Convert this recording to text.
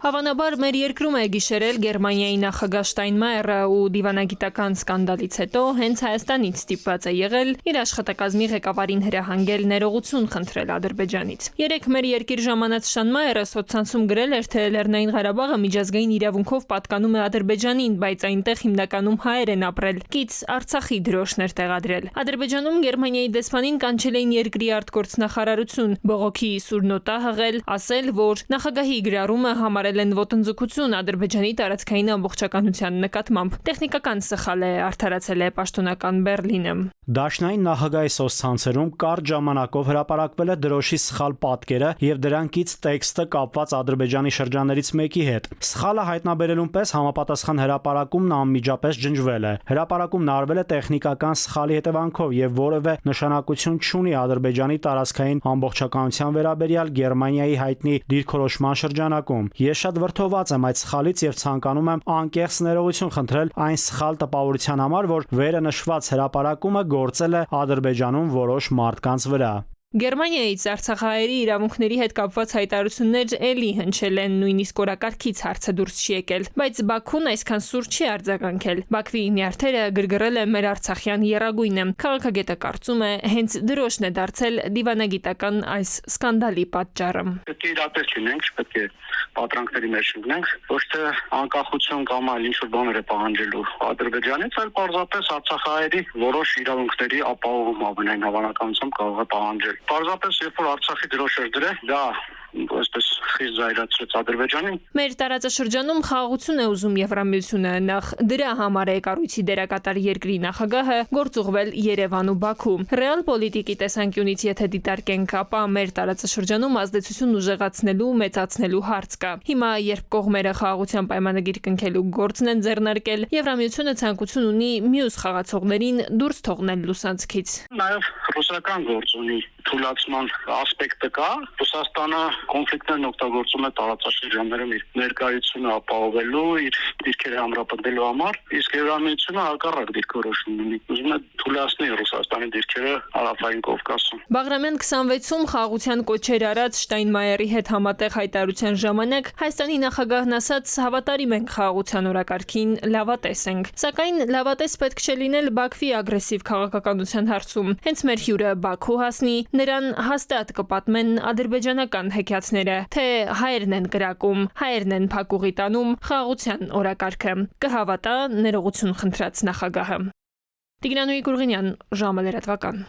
Հավանաբար մեր երկրում է գիշերել Գերմանիայի նախագահ Շտայնմայերը ու դիվանագիտական սկանդալից հետո հենց Հայաստանից ստիպված է եղել իր աշխատակազմի ղեկավարին հրահանգել ներողություն խնդրել Ադրբեջանից։ Երեկ մեր երկիր ժամանած Շտայնմայերը սոցցանցում գրել էր, թե Լեռնային Ղարաբաղը միջազգային իրավունքով պատկանում է Ադրբեջանին, բայց այնտեղ հիմնականում հայեր են ապրել։ Կից Արցախի դրոշներ տեղադրել։ Ադրբեջանում Գերմանիայի դեսպանին կանչել էին երկրի արտգործնախարարություն, բողոքի սուրնոտա հղել, ասել, որ նախագահի գրառումը համարել են ոտնձգություն Ադրբեջանի տարածքային ամբողջականության նկատմամբ։ Տեխնիկական սխալ է, արդարացել է պաշտոնական Բեռլինը։ Դաշնային նախագահի սոցցանցերում կարճ ժամանակով հրապարակվել է դրոշի սխալ պատկերը եւ դրանքից տեքստը կապված Ադրբեջանի շրջաններից մեկի հետ։ Սխալը հայտնաբերելուն պես համապատասխան հրապարակումն անմիջապես ջնջվել է։ Հրապարակումն արվել է տեխնիկական սխալի հետևանքով եւ որևէ նշանակություն չունի Ադրբեջանի տարածքային ամբողջականության վերաբերյալ Գերմանիայի հայտնի դիրքորոշման շրջանակում։ Ես շատ վրդոված եմ այդ սխալից եւ ցանկանում եմ անկեղծ ներողություն խնդրել այն սխալ տպավորության համար, որ վերը նշված հրապարակումը գործել է Ադրբեջանում որոշ մարդկանց վրա։ Գերմանիայից արցախահայերի իրավունքների հետ կապված հայտարարություններ էլի հնչել են, նույնիսկ օրակարգից հարցը դուրս չի եկել, բայց Բաքուն այսքան սուր չի արձագանքել։ Բաքվի նյարդերը գրգռել է մեր արցախյան եռագույնը։ Քաղաքագետը կարծում է, հենց դրոշն է դարձել դիվանագիտական այս սկանդալի պատճառը։ Պետք է իրապես լինենք, պետք է պատրանքների մեջ ընկնենք, ոչ թե անկախություն կամ այլ ինչ-որ բաներ է պահանջելու Ադրբեջանից, այլ պարզապես արցախահայերի որոշ իրավունքների ապահովում ամենայն հավանականությամբ կարող է պահանջել։ Պարզապես երբ որ Արցախի դրոշ էր դրել, դա այսպես խիստ զայրացրեց Ադրբեջանին։ Մեր տարածաշրջանում խաղաղություն է ուզում Եվրամիությունը, նախ դրա համար է կառույցի դերակատար երկրի նախագահը գործուղվել Երևան ու Բաքու։ Ռեալ պոլիտիկի տեսանկյունից եթե դիտարկենք, ապա մեր տարածաշրջանում ազդեցություն ուժեղացնելու, մեծացնելու հարց կա։ Հիմա երբ կողմերը խաղաղության պայմանագիր կնքելու գործն են ձեռնարկել, Եվրամիությունը ցանկություն ունի մյուս խաղացողներին դուրս թողնել լուսանցքից։ Նաև ռուսական գործ ունի թուլացման ասպեկտը կա։ Ռուսաստանը կոնֆլիկտներն օգտագործում է տարածաշրջաններում իր ներկայությունը ապահովելու, իր դիրքերը ամրապնդելու համար, իսկ Եվրամիությունը հակառակ դիրքորոշում ունի։ Ուզում է թուլացնել Ռուսաստանի դիրքերը Հարավային Կովկասում։ Բաղրամյան 26-ում խաղաղության կոչեր արած Շտայնմայերի հետ համատեղ հայտարարության ժամանակ Հայաստանի նախագահն ասաց՝ հավատարիմ ենք խաղաղության օրակարգին, լավատես ենք։ Սակայն լավատես պետք չէ լինել Բաքվի ագրեսիվ քաղաքականության հարցում։ Հենց մեր հյուրը Բաքու հասնի, նրան հաստատ կպատմեն ադրբեջանական հեքիաթները, թե հայերն են կրակում, հայերն են փակուղի տանում խաղաղության օրակարգը։ Կհավատա ներողություն խնդրած նախագահը։ Տիգրան Գուրգենյան, ժամը լրատվական։